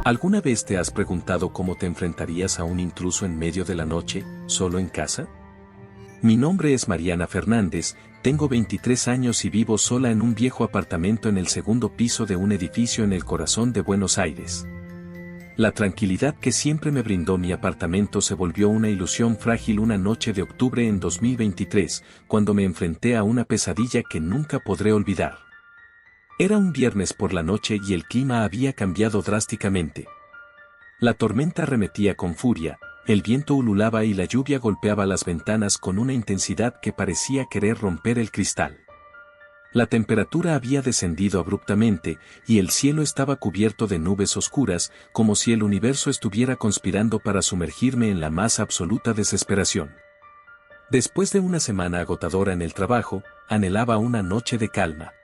¿Alguna vez te has preguntado cómo te enfrentarías a un intruso en medio de la noche, solo en casa? Mi nombre es Mariana Fernández, tengo 23 años y vivo sola en un viejo apartamento en el segundo piso de un edificio en el corazón de Buenos Aires. La tranquilidad que siempre me brindó mi apartamento se volvió una ilusión frágil una noche de octubre en 2023, cuando me enfrenté a una pesadilla que nunca podré olvidar. Era un viernes por la noche y el clima había cambiado drásticamente. La tormenta arremetía con furia, el viento ululaba y la lluvia golpeaba las ventanas con una intensidad que parecía querer romper el cristal. La temperatura había descendido abruptamente y el cielo estaba cubierto de nubes oscuras, como si el universo estuviera conspirando para sumergirme en la más absoluta desesperación. Después de una semana agotadora en el trabajo, anhelaba una noche de calma.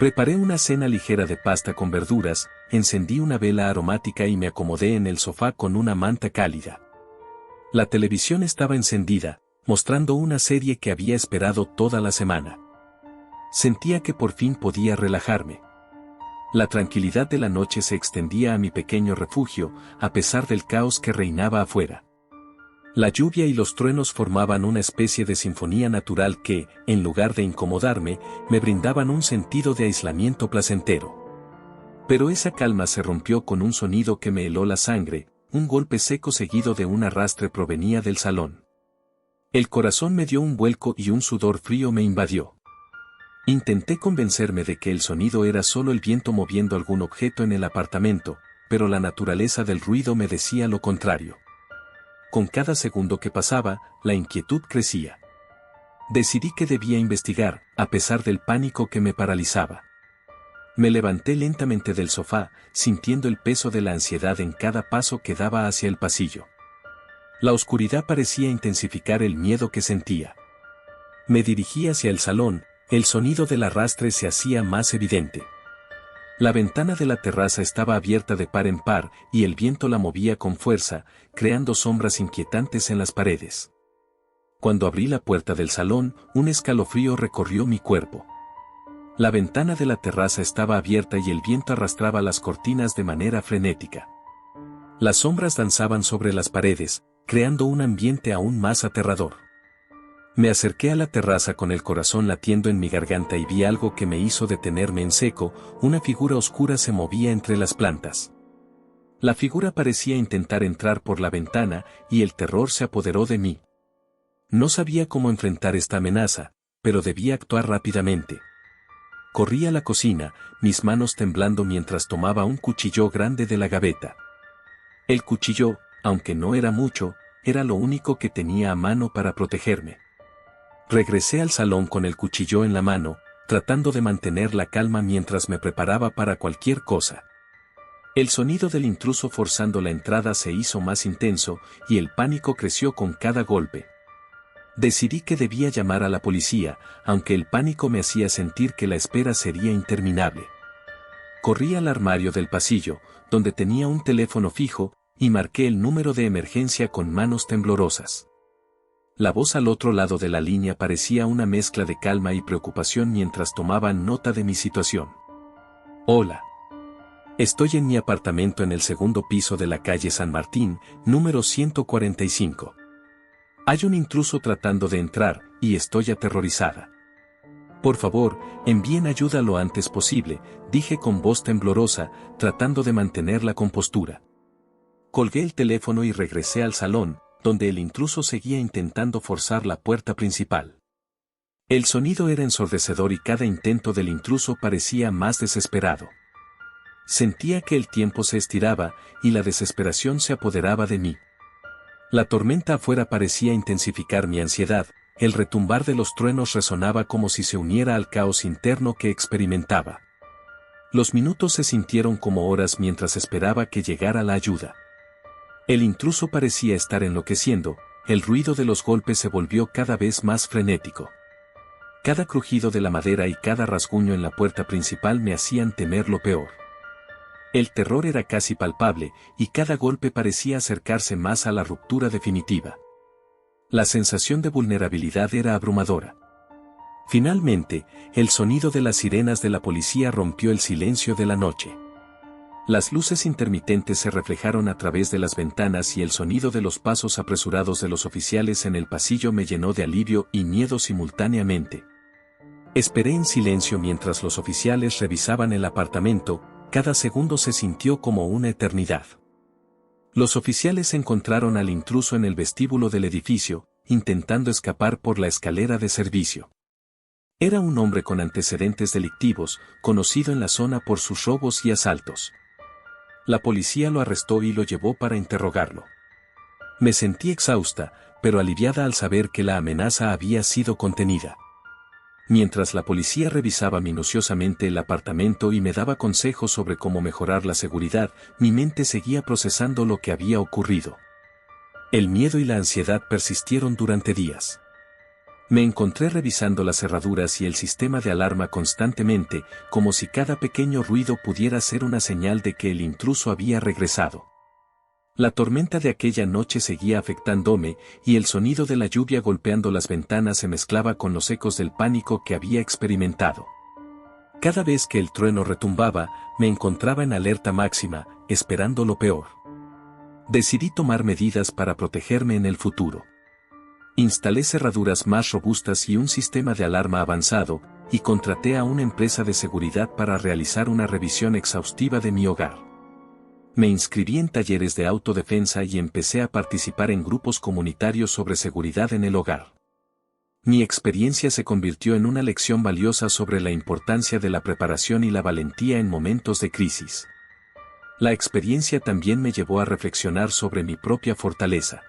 Preparé una cena ligera de pasta con verduras, encendí una vela aromática y me acomodé en el sofá con una manta cálida. La televisión estaba encendida, mostrando una serie que había esperado toda la semana. Sentía que por fin podía relajarme. La tranquilidad de la noche se extendía a mi pequeño refugio, a pesar del caos que reinaba afuera. La lluvia y los truenos formaban una especie de sinfonía natural que, en lugar de incomodarme, me brindaban un sentido de aislamiento placentero. Pero esa calma se rompió con un sonido que me heló la sangre, un golpe seco seguido de un arrastre provenía del salón. El corazón me dio un vuelco y un sudor frío me invadió. Intenté convencerme de que el sonido era solo el viento moviendo algún objeto en el apartamento, pero la naturaleza del ruido me decía lo contrario. Con cada segundo que pasaba, la inquietud crecía. Decidí que debía investigar, a pesar del pánico que me paralizaba. Me levanté lentamente del sofá, sintiendo el peso de la ansiedad en cada paso que daba hacia el pasillo. La oscuridad parecía intensificar el miedo que sentía. Me dirigí hacia el salón, el sonido del arrastre se hacía más evidente. La ventana de la terraza estaba abierta de par en par y el viento la movía con fuerza, creando sombras inquietantes en las paredes. Cuando abrí la puerta del salón, un escalofrío recorrió mi cuerpo. La ventana de la terraza estaba abierta y el viento arrastraba las cortinas de manera frenética. Las sombras danzaban sobre las paredes, creando un ambiente aún más aterrador. Me acerqué a la terraza con el corazón latiendo en mi garganta y vi algo que me hizo detenerme en seco, una figura oscura se movía entre las plantas. La figura parecía intentar entrar por la ventana y el terror se apoderó de mí. No sabía cómo enfrentar esta amenaza, pero debía actuar rápidamente. Corrí a la cocina, mis manos temblando mientras tomaba un cuchillo grande de la gaveta. El cuchillo, aunque no era mucho, era lo único que tenía a mano para protegerme. Regresé al salón con el cuchillo en la mano, tratando de mantener la calma mientras me preparaba para cualquier cosa. El sonido del intruso forzando la entrada se hizo más intenso y el pánico creció con cada golpe. Decidí que debía llamar a la policía, aunque el pánico me hacía sentir que la espera sería interminable. Corrí al armario del pasillo, donde tenía un teléfono fijo, y marqué el número de emergencia con manos temblorosas. La voz al otro lado de la línea parecía una mezcla de calma y preocupación mientras tomaban nota de mi situación. Hola. Estoy en mi apartamento en el segundo piso de la calle San Martín, número 145. Hay un intruso tratando de entrar, y estoy aterrorizada. Por favor, envíen ayuda lo antes posible, dije con voz temblorosa, tratando de mantener la compostura. Colgué el teléfono y regresé al salón, donde el intruso seguía intentando forzar la puerta principal. El sonido era ensordecedor y cada intento del intruso parecía más desesperado. Sentía que el tiempo se estiraba y la desesperación se apoderaba de mí. La tormenta afuera parecía intensificar mi ansiedad, el retumbar de los truenos resonaba como si se uniera al caos interno que experimentaba. Los minutos se sintieron como horas mientras esperaba que llegara la ayuda. El intruso parecía estar enloqueciendo, el ruido de los golpes se volvió cada vez más frenético. Cada crujido de la madera y cada rasguño en la puerta principal me hacían temer lo peor. El terror era casi palpable, y cada golpe parecía acercarse más a la ruptura definitiva. La sensación de vulnerabilidad era abrumadora. Finalmente, el sonido de las sirenas de la policía rompió el silencio de la noche. Las luces intermitentes se reflejaron a través de las ventanas y el sonido de los pasos apresurados de los oficiales en el pasillo me llenó de alivio y miedo simultáneamente. Esperé en silencio mientras los oficiales revisaban el apartamento, cada segundo se sintió como una eternidad. Los oficiales encontraron al intruso en el vestíbulo del edificio, intentando escapar por la escalera de servicio. Era un hombre con antecedentes delictivos, conocido en la zona por sus robos y asaltos. La policía lo arrestó y lo llevó para interrogarlo. Me sentí exhausta, pero aliviada al saber que la amenaza había sido contenida. Mientras la policía revisaba minuciosamente el apartamento y me daba consejos sobre cómo mejorar la seguridad, mi mente seguía procesando lo que había ocurrido. El miedo y la ansiedad persistieron durante días. Me encontré revisando las cerraduras y el sistema de alarma constantemente, como si cada pequeño ruido pudiera ser una señal de que el intruso había regresado. La tormenta de aquella noche seguía afectándome, y el sonido de la lluvia golpeando las ventanas se mezclaba con los ecos del pánico que había experimentado. Cada vez que el trueno retumbaba, me encontraba en alerta máxima, esperando lo peor. Decidí tomar medidas para protegerme en el futuro. Instalé cerraduras más robustas y un sistema de alarma avanzado, y contraté a una empresa de seguridad para realizar una revisión exhaustiva de mi hogar. Me inscribí en talleres de autodefensa y empecé a participar en grupos comunitarios sobre seguridad en el hogar. Mi experiencia se convirtió en una lección valiosa sobre la importancia de la preparación y la valentía en momentos de crisis. La experiencia también me llevó a reflexionar sobre mi propia fortaleza.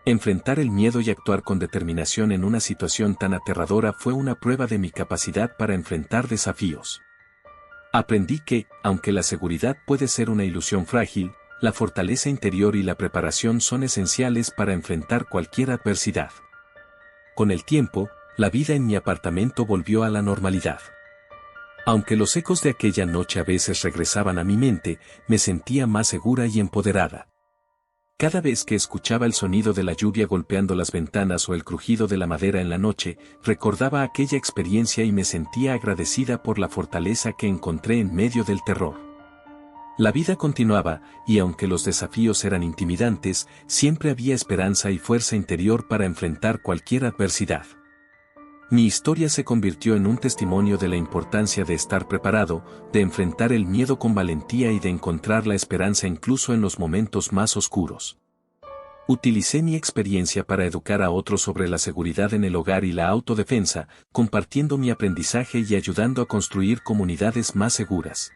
Enfrentar el miedo y actuar con determinación en una situación tan aterradora fue una prueba de mi capacidad para enfrentar desafíos. Aprendí que, aunque la seguridad puede ser una ilusión frágil, la fortaleza interior y la preparación son esenciales para enfrentar cualquier adversidad. Con el tiempo, la vida en mi apartamento volvió a la normalidad. Aunque los ecos de aquella noche a veces regresaban a mi mente, me sentía más segura y empoderada. Cada vez que escuchaba el sonido de la lluvia golpeando las ventanas o el crujido de la madera en la noche, recordaba aquella experiencia y me sentía agradecida por la fortaleza que encontré en medio del terror. La vida continuaba, y aunque los desafíos eran intimidantes, siempre había esperanza y fuerza interior para enfrentar cualquier adversidad. Mi historia se convirtió en un testimonio de la importancia de estar preparado, de enfrentar el miedo con valentía y de encontrar la esperanza incluso en los momentos más oscuros. Utilicé mi experiencia para educar a otros sobre la seguridad en el hogar y la autodefensa, compartiendo mi aprendizaje y ayudando a construir comunidades más seguras.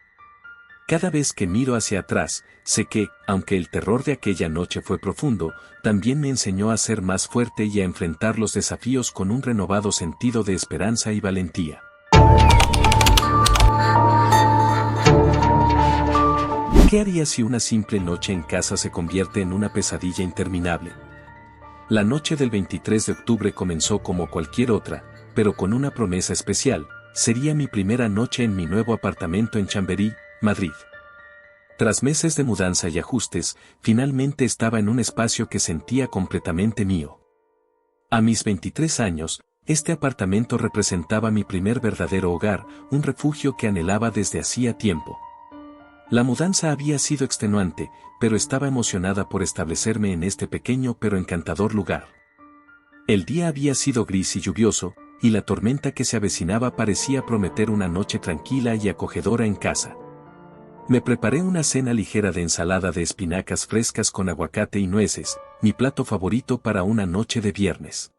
Cada vez que miro hacia atrás, sé que, aunque el terror de aquella noche fue profundo, también me enseñó a ser más fuerte y a enfrentar los desafíos con un renovado sentido de esperanza y valentía. ¿Qué haría si una simple noche en casa se convierte en una pesadilla interminable? La noche del 23 de octubre comenzó como cualquier otra, pero con una promesa especial: sería mi primera noche en mi nuevo apartamento en Chamberí, Madrid. Tras meses de mudanza y ajustes, finalmente estaba en un espacio que sentía completamente mío. A mis 23 años, este apartamento representaba mi primer verdadero hogar, un refugio que anhelaba desde hacía tiempo. La mudanza había sido extenuante, pero estaba emocionada por establecerme en este pequeño pero encantador lugar. El día había sido gris y lluvioso, y la tormenta que se avecinaba parecía prometer una noche tranquila y acogedora en casa. Me preparé una cena ligera de ensalada de espinacas frescas con aguacate y nueces, mi plato favorito para una noche de viernes.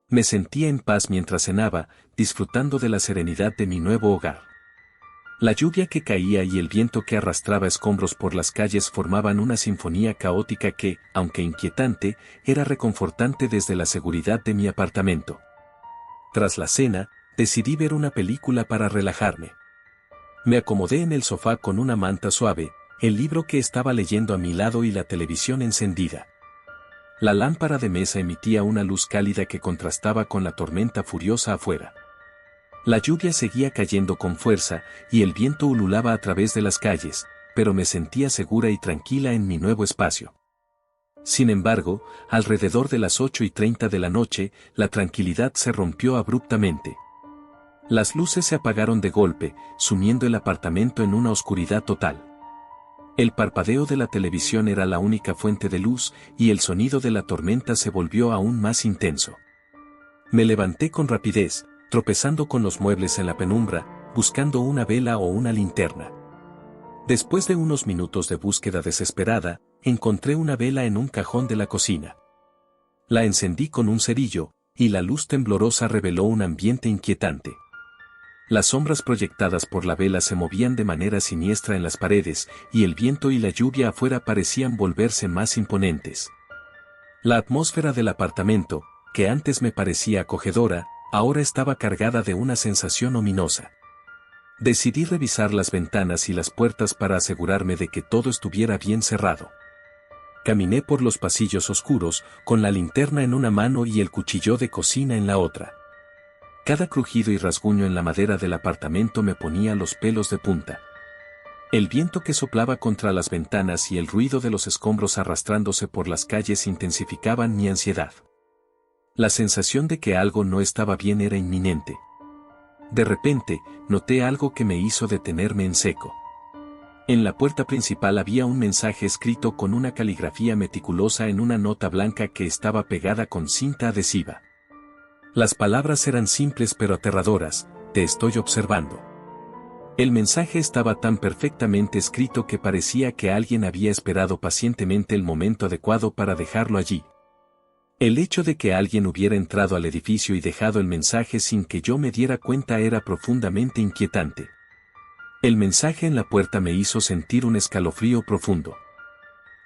Me sentía en paz mientras cenaba, disfrutando de la serenidad de mi nuevo hogar. La lluvia que caía y el viento que arrastraba escombros por las calles formaban una sinfonía caótica que, aunque inquietante, era reconfortante desde la seguridad de mi apartamento. Tras la cena, decidí ver una película para relajarme. Me acomodé en el sofá con una manta suave, el libro que estaba leyendo a mi lado y la televisión encendida. La lámpara de mesa emitía una luz cálida que contrastaba con la tormenta furiosa afuera. La lluvia seguía cayendo con fuerza, y el viento ululaba a través de las calles, pero me sentía segura y tranquila en mi nuevo espacio. Sin embargo, alrededor de las 8:30 de la noche, la tranquilidad se rompió abruptamente. Las luces se apagaron de golpe, sumiendo el apartamento en una oscuridad total. El parpadeo de la televisión era la única fuente de luz, y el sonido de la tormenta se volvió aún más intenso. Me levanté con rapidez, tropezando con los muebles en la penumbra, buscando una vela o una linterna. Después de unos minutos de búsqueda desesperada, encontré una vela en un cajón de la cocina. La encendí con un cerillo, y la luz temblorosa reveló un ambiente inquietante. Las sombras proyectadas por la vela se movían de manera siniestra en las paredes, y el viento y la lluvia afuera parecían volverse más imponentes. La atmósfera del apartamento, que antes me parecía acogedora, ahora estaba cargada de una sensación ominosa. Decidí revisar las ventanas y las puertas para asegurarme de que todo estuviera bien cerrado. Caminé por los pasillos oscuros, con la linterna en una mano y el cuchillo de cocina en la otra. Cada crujido y rasguño en la madera del apartamento me ponía los pelos de punta. El viento que soplaba contra las ventanas y el ruido de los escombros arrastrándose por las calles intensificaban mi ansiedad. La sensación de que algo no estaba bien era inminente. De repente, noté algo que me hizo detenerme en seco. En la puerta principal había un mensaje escrito con una caligrafía meticulosa en una nota blanca que estaba pegada con cinta adhesiva. Las palabras eran simples pero aterradoras: te estoy observando. El mensaje estaba tan perfectamente escrito que parecía que alguien había esperado pacientemente el momento adecuado para dejarlo allí. El hecho de que alguien hubiera entrado al edificio y dejado el mensaje sin que yo me diera cuenta era profundamente inquietante. El mensaje en la puerta me hizo sentir un escalofrío profundo.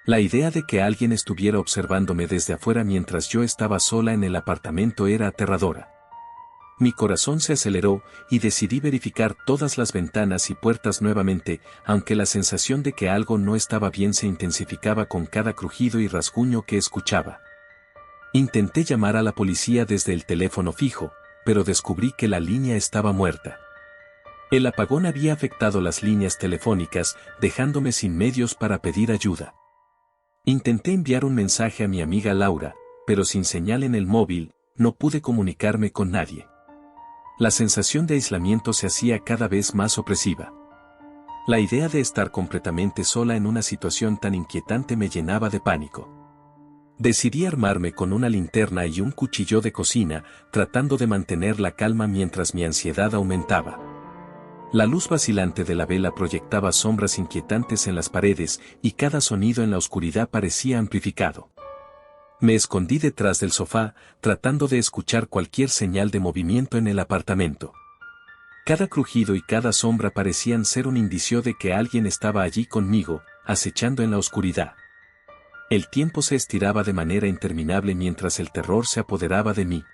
La idea de que alguien estuviera observándome desde afuera mientras yo estaba sola en el apartamento era aterradora. Mi corazón se aceleró y decidí verificar todas las ventanas y puertas nuevamente, aunque la sensación de que algo no estaba bien se intensificaba con cada crujido y rasguño que escuchaba. Intenté llamar a la policía desde el teléfono fijo, pero descubrí que la línea estaba muerta. El apagón había afectado las líneas telefónicas, dejándome sin medios para pedir ayuda. Intenté enviar un mensaje a mi amiga Laura, pero sin señal en el móvil, no pude comunicarme con nadie. La sensación de aislamiento se hacía cada vez más opresiva. La idea de estar completamente sola en una situación tan inquietante me llenaba de pánico. Decidí armarme con una linterna y un cuchillo de cocina, tratando de mantener la calma mientras mi ansiedad aumentaba. La luz vacilante de la vela proyectaba sombras inquietantes en las paredes, y cada sonido en la oscuridad parecía amplificado. Me escondí detrás del sofá, tratando de escuchar cualquier señal de movimiento en el apartamento. Cada crujido y cada sombra parecían ser un indicio de que alguien estaba allí conmigo, acechando en la oscuridad. El tiempo se estiraba de manera interminable mientras el terror se apoderaba de mí.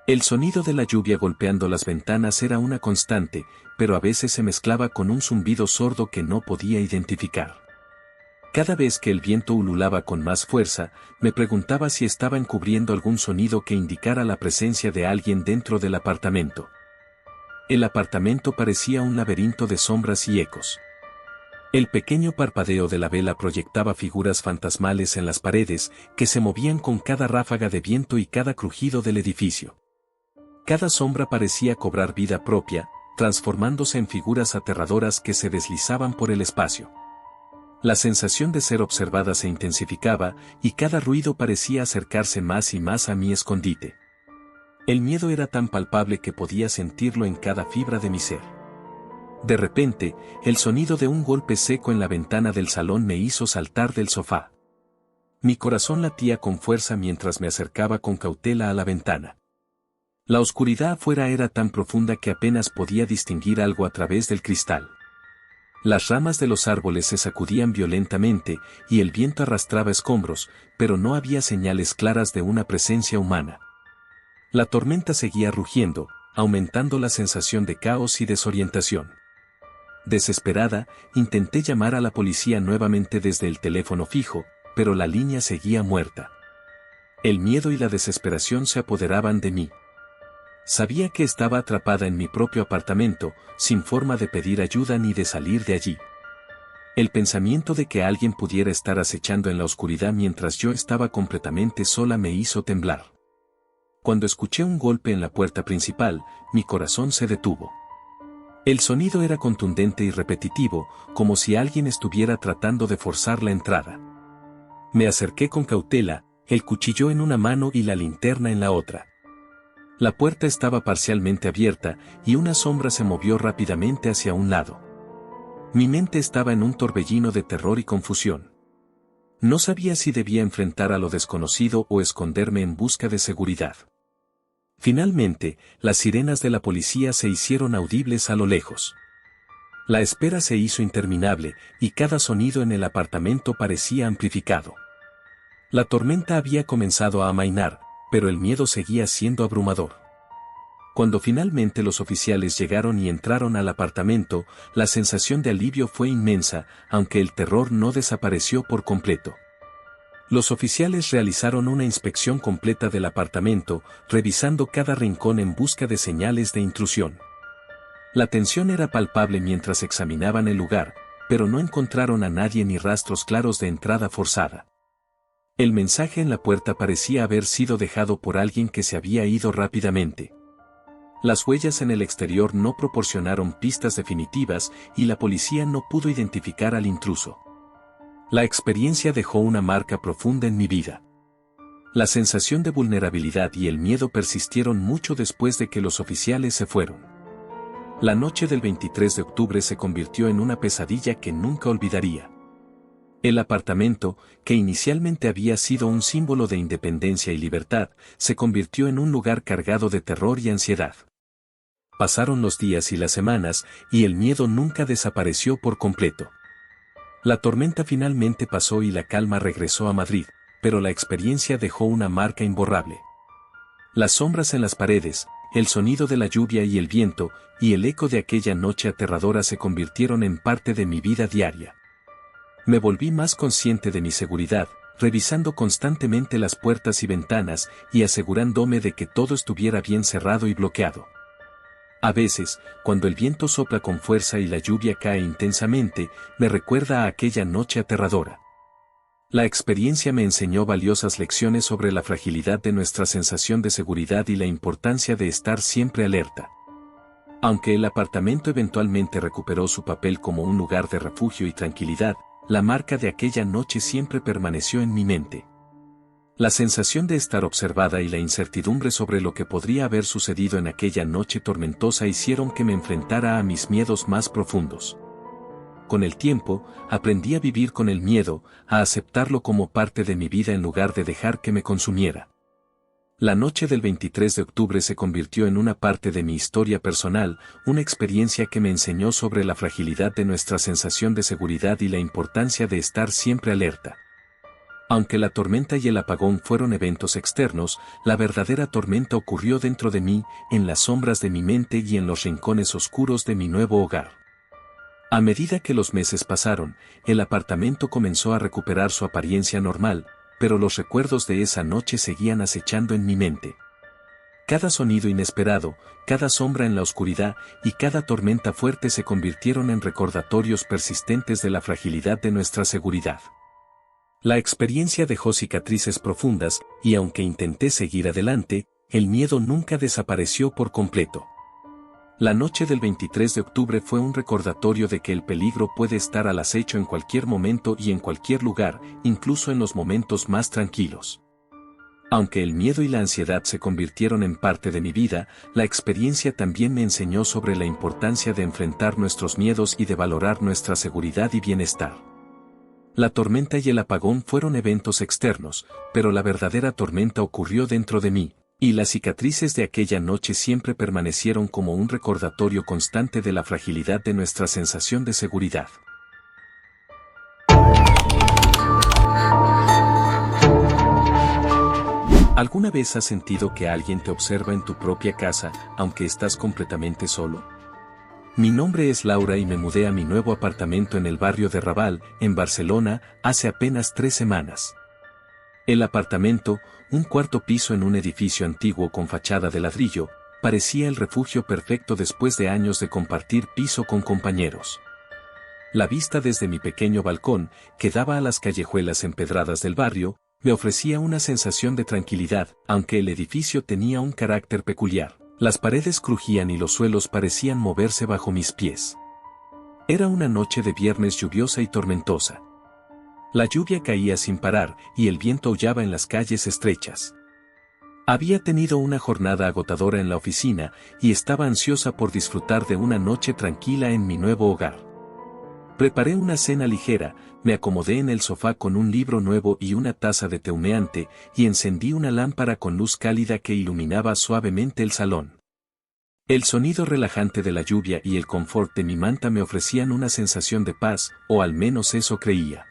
El sonido de la lluvia golpeando las ventanas era una constante, pero a veces se mezclaba con un zumbido sordo que no podía identificar. Cada vez que el viento ululaba con más fuerza, me preguntaba si estaba encubriendo algún sonido que indicara la presencia de alguien dentro del apartamento. El apartamento parecía un laberinto de sombras y ecos. El pequeño parpadeo de la vela proyectaba figuras fantasmales en las paredes, que se movían con cada ráfaga de viento y cada crujido del edificio. Cada sombra parecía cobrar vida propia, transformándose en figuras aterradoras que se deslizaban por el espacio. La sensación de ser observada se intensificaba, y cada ruido parecía acercarse más y más a mi escondite. El miedo era tan palpable que podía sentirlo en cada fibra de mi ser. De repente, el sonido de un golpe seco en la ventana del salón me hizo saltar del sofá. Mi corazón latía con fuerza mientras me acercaba con cautela a la ventana. La oscuridad afuera era tan profunda que apenas podía distinguir algo a través del cristal. Las ramas de los árboles se sacudían violentamente, y el viento arrastraba escombros, pero no había señales claras de una presencia humana. La tormenta seguía rugiendo, aumentando la sensación de caos y desorientación. Desesperada, intenté llamar a la policía nuevamente desde el teléfono fijo, pero la línea seguía muerta. El miedo y la desesperación se apoderaban de mí. Sabía que estaba atrapada en mi propio apartamento, sin forma de pedir ayuda ni de salir de allí. El pensamiento de que alguien pudiera estar acechando en la oscuridad mientras yo estaba completamente sola me hizo temblar. Cuando escuché un golpe en la puerta principal, mi corazón se detuvo. El sonido era contundente y repetitivo, como si alguien estuviera tratando de forzar la entrada. Me acerqué con cautela, el cuchillo en una mano y la linterna en la otra. La puerta estaba parcialmente abierta, y una sombra se movió rápidamente hacia un lado. Mi mente estaba en un torbellino de terror y confusión. No sabía si debía enfrentar a lo desconocido o esconderme en busca de seguridad. Finalmente, las sirenas de la policía se hicieron audibles a lo lejos. La espera se hizo interminable, y cada sonido en el apartamento parecía amplificado. La tormenta había comenzado a amainar, pero el miedo seguía siendo abrumador. Cuando finalmente los oficiales llegaron y entraron al apartamento, la sensación de alivio fue inmensa, aunque el terror no desapareció por completo. Los oficiales realizaron una inspección completa del apartamento, revisando cada rincón en busca de señales de intrusión. La tensión era palpable mientras examinaban el lugar, pero no encontraron a nadie ni rastros claros de entrada forzada. El mensaje en la puerta parecía haber sido dejado por alguien que se había ido rápidamente. Las huellas en el exterior no proporcionaron pistas definitivas y la policía no pudo identificar al intruso. La experiencia dejó una marca profunda en mi vida. La sensación de vulnerabilidad y el miedo persistieron mucho después de que los oficiales se fueron. La noche del 23 de octubre se convirtió en una pesadilla que nunca olvidaría. El apartamento, que inicialmente había sido un símbolo de independencia y libertad, se convirtió en un lugar cargado de terror y ansiedad. Pasaron los días y las semanas, y el miedo nunca desapareció por completo. La tormenta finalmente pasó y la calma regresó a Madrid, pero la experiencia dejó una marca imborrable. Las sombras en las paredes, el sonido de la lluvia y el viento, y el eco de aquella noche aterradora se convirtieron en parte de mi vida diaria. Me volví más consciente de mi seguridad, revisando constantemente las puertas y ventanas y asegurándome de que todo estuviera bien cerrado y bloqueado. A veces, cuando el viento sopla con fuerza y la lluvia cae intensamente, me recuerda a aquella noche aterradora. La experiencia me enseñó valiosas lecciones sobre la fragilidad de nuestra sensación de seguridad y la importancia de estar siempre alerta. Aunque el apartamento eventualmente recuperó su papel como un lugar de refugio y tranquilidad, la marca de aquella noche siempre permaneció en mi mente. La sensación de estar observada y la incertidumbre sobre lo que podría haber sucedido en aquella noche tormentosa hicieron que me enfrentara a mis miedos más profundos. Con el tiempo, aprendí a vivir con el miedo, a aceptarlo como parte de mi vida en lugar de dejar que me consumiera. La noche del 23 de octubre se convirtió en una parte de mi historia personal, una experiencia que me enseñó sobre la fragilidad de nuestra sensación de seguridad y la importancia de estar siempre alerta. Aunque la tormenta y el apagón fueron eventos externos, la verdadera tormenta ocurrió dentro de mí, en las sombras de mi mente y en los rincones oscuros de mi nuevo hogar. A medida que los meses pasaron, el apartamento comenzó a recuperar su apariencia normal, pero los recuerdos de esa noche seguían acechando en mi mente. Cada sonido inesperado, cada sombra en la oscuridad y cada tormenta fuerte se convirtieron en recordatorios persistentes de la fragilidad de nuestra seguridad. La experiencia dejó cicatrices profundas, y aunque intenté seguir adelante, el miedo nunca desapareció por completo. La noche del 23 de octubre fue un recordatorio de que el peligro puede estar al acecho en cualquier momento y en cualquier lugar, incluso en los momentos más tranquilos. Aunque el miedo y la ansiedad se convirtieron en parte de mi vida, la experiencia también me enseñó sobre la importancia de enfrentar nuestros miedos y de valorar nuestra seguridad y bienestar. La tormenta y el apagón fueron eventos externos, pero la verdadera tormenta ocurrió dentro de mí, y las cicatrices de aquella noche siempre permanecieron como un recordatorio constante de la fragilidad de nuestra sensación de seguridad. ¿Alguna vez has sentido que alguien te observa en tu propia casa, aunque estás completamente solo? Mi nombre es Laura y me mudé a mi nuevo apartamento en el barrio de Raval, en Barcelona, hace apenas 3 semanas. El apartamento, un cuarto piso en un edificio antiguo con fachada de ladrillo, parecía el refugio perfecto después de años de compartir piso con compañeros. La vista desde mi pequeño balcón, que daba a las callejuelas empedradas del barrio, me ofrecía una sensación de tranquilidad, aunque el edificio tenía un carácter peculiar. Las paredes crujían y los suelos parecían moverse bajo mis pies. Era una noche de viernes lluviosa y tormentosa. La lluvia caía sin parar y el viento aullaba en las calles estrechas. Había tenido una jornada agotadora en la oficina y estaba ansiosa por disfrutar de una noche tranquila en mi nuevo hogar. Preparé una cena ligera, me acomodé en el sofá con un libro nuevo y una taza de té humeante y encendí una lámpara con luz cálida que iluminaba suavemente el salón. El sonido relajante de la lluvia y el confort de mi manta me ofrecían una sensación de paz, o al menos eso creía.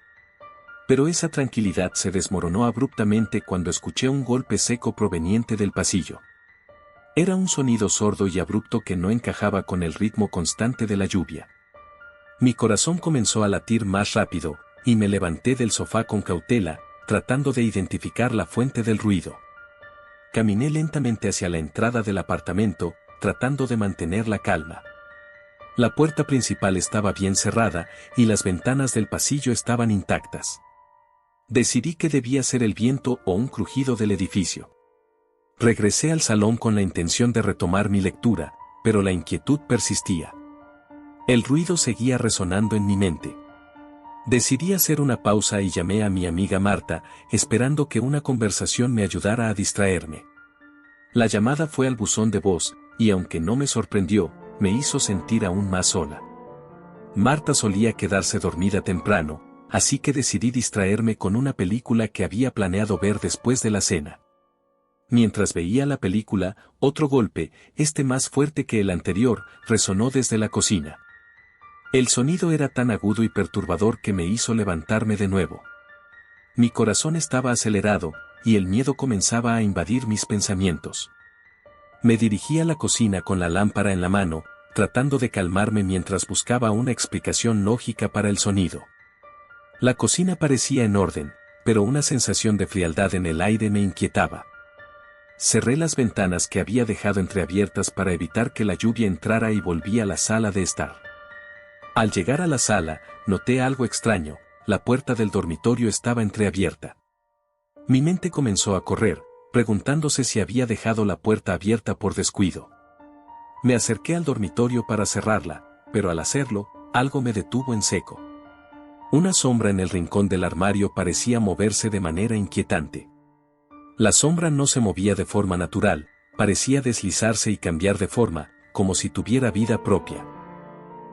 Pero esa tranquilidad se desmoronó abruptamente cuando escuché un golpe seco proveniente del pasillo. Era un sonido sordo y abrupto que no encajaba con el ritmo constante de la lluvia. Mi corazón comenzó a latir más rápido, y me levanté del sofá con cautela, tratando de identificar la fuente del ruido. Caminé lentamente hacia la entrada del apartamento, tratando de mantener la calma. La puerta principal estaba bien cerrada, y las ventanas del pasillo estaban intactas. Decidí que debía ser el viento o un crujido del edificio. Regresé al salón con la intención de retomar mi lectura, pero la inquietud persistía. El ruido seguía resonando en mi mente. Decidí hacer una pausa y llamé a mi amiga Marta, esperando que una conversación me ayudara a distraerme. La llamada fue al buzón de voz, y aunque no me sorprendió, me hizo sentir aún más sola. Marta solía quedarse dormida temprano, así que decidí distraerme con una película que había planeado ver después de la cena. Mientras veía la película, otro golpe, este más fuerte que el anterior, resonó desde la cocina. El sonido era tan agudo y perturbador que me hizo levantarme de nuevo. Mi corazón estaba acelerado, y el miedo comenzaba a invadir mis pensamientos. Me dirigí a la cocina con la lámpara en la mano, tratando de calmarme mientras buscaba una explicación lógica para el sonido. La cocina parecía en orden, pero una sensación de frialdad en el aire me inquietaba. Cerré las ventanas que había dejado entreabiertas para evitar que la lluvia entrara y volví a la sala de estar. Al llegar a la sala, noté algo extraño, la puerta del dormitorio estaba entreabierta. Mi mente comenzó a correr, preguntándose si había dejado la puerta abierta por descuido. Me acerqué al dormitorio para cerrarla, pero al hacerlo, algo me detuvo en seco. Una sombra en el rincón del armario parecía moverse de manera inquietante. La sombra no se movía de forma natural, parecía deslizarse y cambiar de forma, como si tuviera vida propia.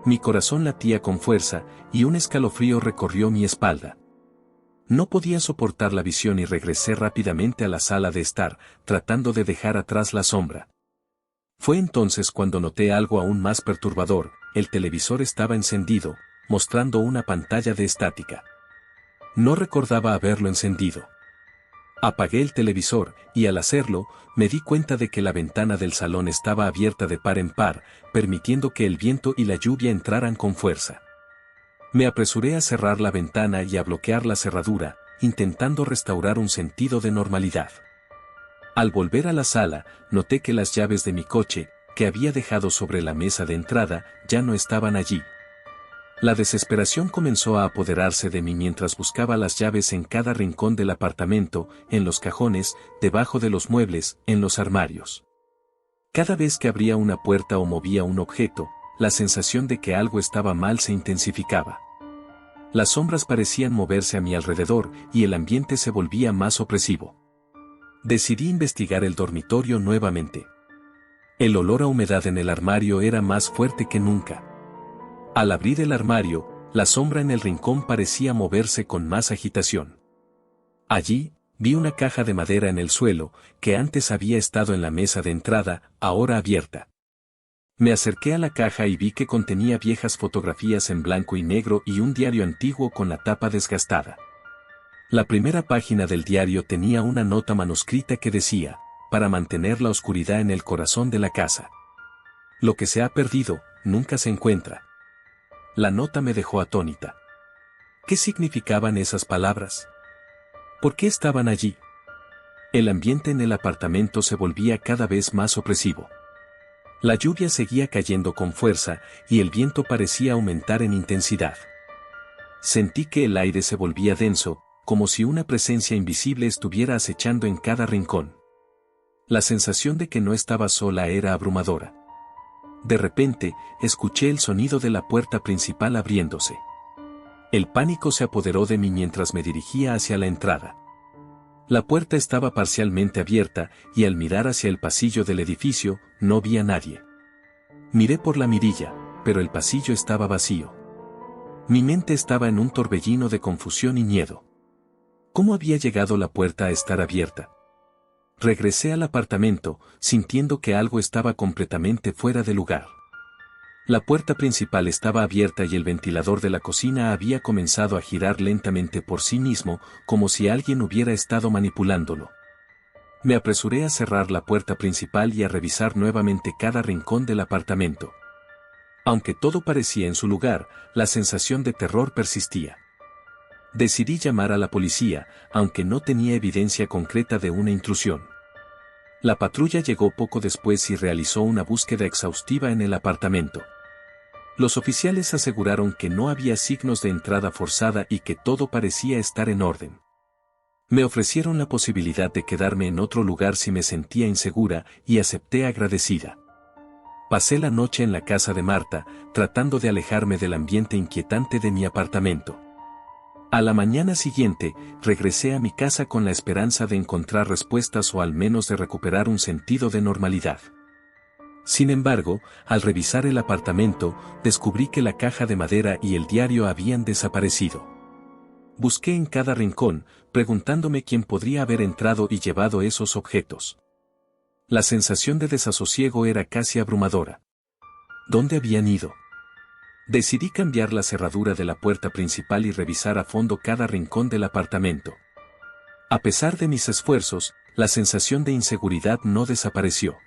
Mi corazón latía con fuerza, y un escalofrío recorrió mi espalda. No podía soportar la visión y regresé rápidamente a la sala de estar, tratando de dejar atrás la sombra. Fue entonces cuando noté algo aún más perturbador, el televisor estaba encendido, mostrando una pantalla de estática. No recordaba haberlo encendido. Apagué el televisor, y al hacerlo, me di cuenta de que la ventana del salón estaba abierta de par en par, permitiendo que el viento y la lluvia entraran con fuerza. Me apresuré a cerrar la ventana y a bloquear la cerradura, intentando restaurar un sentido de normalidad. Al volver a la sala, noté que las llaves de mi coche, que había dejado sobre la mesa de entrada, ya no estaban allí. La desesperación comenzó a apoderarse de mí mientras buscaba las llaves en cada rincón del apartamento, en los cajones, debajo de los muebles, en los armarios. Cada vez que abría una puerta o movía un objeto, la sensación de que algo estaba mal se intensificaba. Las sombras parecían moverse a mi alrededor y el ambiente se volvía más opresivo. Decidí investigar el dormitorio nuevamente. El olor a humedad en el armario era más fuerte que nunca. Al abrir el armario, la sombra en el rincón parecía moverse con más agitación. Allí, vi una caja de madera en el suelo, que antes había estado en la mesa de entrada, ahora abierta. Me acerqué a la caja y vi que contenía viejas fotografías en blanco y negro y un diario antiguo con la tapa desgastada. La primera página del diario tenía una nota manuscrita que decía, para mantener la oscuridad en el corazón de la casa. Lo que se ha perdido, nunca se encuentra. La nota me dejó atónita. ¿Qué significaban esas palabras? ¿Por qué estaban allí? El ambiente en el apartamento se volvía cada vez más opresivo. La lluvia seguía cayendo con fuerza y el viento parecía aumentar en intensidad. Sentí que el aire se volvía denso, como si una presencia invisible estuviera acechando en cada rincón. La sensación de que no estaba sola era abrumadora. De repente, escuché el sonido de la puerta principal abriéndose. El pánico se apoderó de mí mientras me dirigía hacia la entrada. La puerta estaba parcialmente abierta, y al mirar hacia el pasillo del edificio, no vi a nadie. Miré por la mirilla, pero el pasillo estaba vacío. Mi mente estaba en un torbellino de confusión y miedo. ¿Cómo había llegado la puerta a estar abierta? Regresé al apartamento, sintiendo que algo estaba completamente fuera de lugar. La puerta principal estaba abierta y el ventilador de la cocina había comenzado a girar lentamente por sí mismo, como si alguien hubiera estado manipulándolo. Me apresuré a cerrar la puerta principal y a revisar nuevamente cada rincón del apartamento. Aunque todo parecía en su lugar, la sensación de terror persistía. Decidí llamar a la policía, aunque no tenía evidencia concreta de una intrusión. La patrulla llegó poco después y realizó una búsqueda exhaustiva en el apartamento. Los oficiales aseguraron que no había signos de entrada forzada y que todo parecía estar en orden. Me ofrecieron la posibilidad de quedarme en otro lugar si me sentía insegura y acepté agradecida. Pasé la noche en la casa de Marta, tratando de alejarme del ambiente inquietante de mi apartamento. A la mañana siguiente, regresé a mi casa con la esperanza de encontrar respuestas o al menos de recuperar un sentido de normalidad. Sin embargo, al revisar el apartamento, descubrí que la caja de madera y el diario habían desaparecido. Busqué en cada rincón, preguntándome quién podría haber entrado y llevado esos objetos. La sensación de desasosiego era casi abrumadora. ¿Dónde habían ido? Decidí cambiar la cerradura de la puerta principal y revisar a fondo cada rincón del apartamento. A pesar de mis esfuerzos, la sensación de inseguridad no desapareció.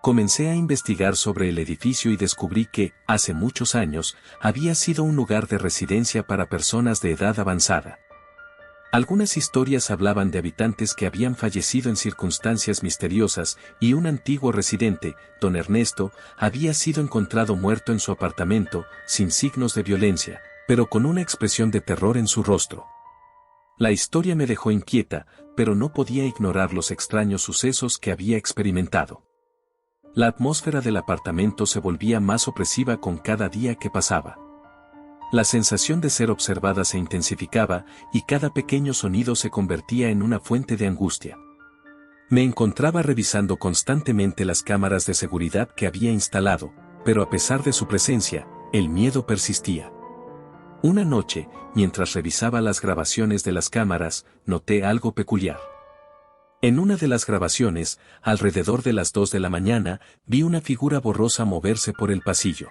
Comencé a investigar sobre el edificio y descubrí que, hace muchos años, había sido un lugar de residencia para personas de edad avanzada. Algunas historias hablaban de habitantes que habían fallecido en circunstancias misteriosas y un antiguo residente, don Ernesto, había sido encontrado muerto en su apartamento, sin signos de violencia, pero con una expresión de terror en su rostro. La historia me dejó inquieta, pero no podía ignorar los extraños sucesos que había experimentado. La atmósfera del apartamento se volvía más opresiva con cada día que pasaba. La sensación de ser observada se intensificaba y cada pequeño sonido se convertía en una fuente de angustia. Me encontraba revisando constantemente las cámaras de seguridad que había instalado, pero a pesar de su presencia, el miedo persistía. Una noche, mientras revisaba las grabaciones de las cámaras, noté algo peculiar. En una de las grabaciones, alrededor de las 2 de la mañana, vi una figura borrosa moverse por el pasillo.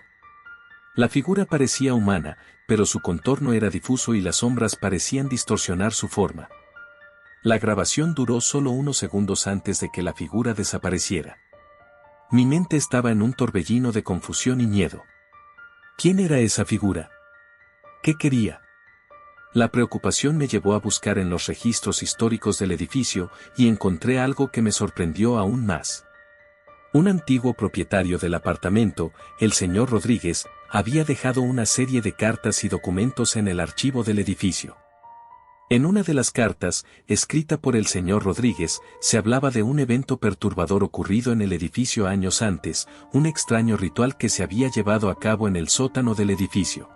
La figura parecía humana, pero su contorno era difuso y las sombras parecían distorsionar su forma. La grabación duró solo unos segundos antes de que la figura desapareciera. Mi mente estaba en un torbellino de confusión y miedo. ¿Quién era esa figura? ¿Qué quería? La preocupación me llevó a buscar en los registros históricos del edificio y encontré algo que me sorprendió aún más. Un antiguo propietario del apartamento, el señor Rodríguez, había dejado una serie de cartas y documentos en el archivo del edificio. En una de las cartas, escrita por el señor Rodríguez, se hablaba de un evento perturbador ocurrido en el edificio años antes, un extraño ritual que se había llevado a cabo en el sótano del edificio.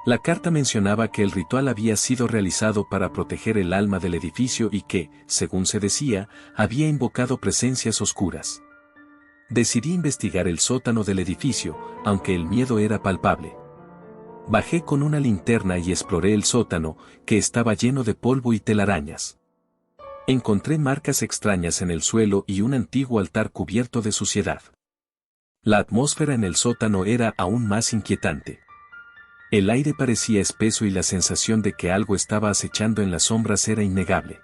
La carta mencionaba que el ritual había sido realizado para proteger el alma del edificio y que, según se decía, había invocado presencias oscuras. Decidí investigar el sótano del edificio, aunque el miedo era palpable. Bajé con una linterna y exploré el sótano, que estaba lleno de polvo y telarañas. Encontré marcas extrañas en el suelo y un antiguo altar cubierto de suciedad. La atmósfera en el sótano era aún más inquietante. El aire parecía espeso y la sensación de que algo estaba acechando en las sombras era innegable.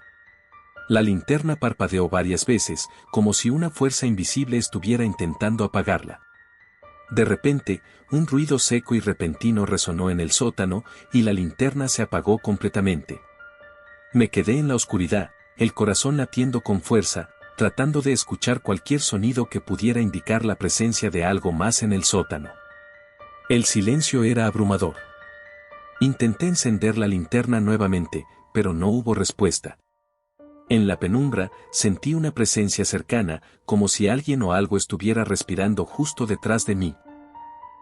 La linterna parpadeó varias veces, como si una fuerza invisible estuviera intentando apagarla. De repente, un ruido seco y repentino resonó en el sótano, y la linterna se apagó completamente. Me quedé en la oscuridad, el corazón latiendo con fuerza, tratando de escuchar cualquier sonido que pudiera indicar la presencia de algo más en el sótano. El silencio era abrumador. Intenté encender la linterna nuevamente, pero no hubo respuesta. En la penumbra, sentí una presencia cercana, como si alguien o algo estuviera respirando justo detrás de mí.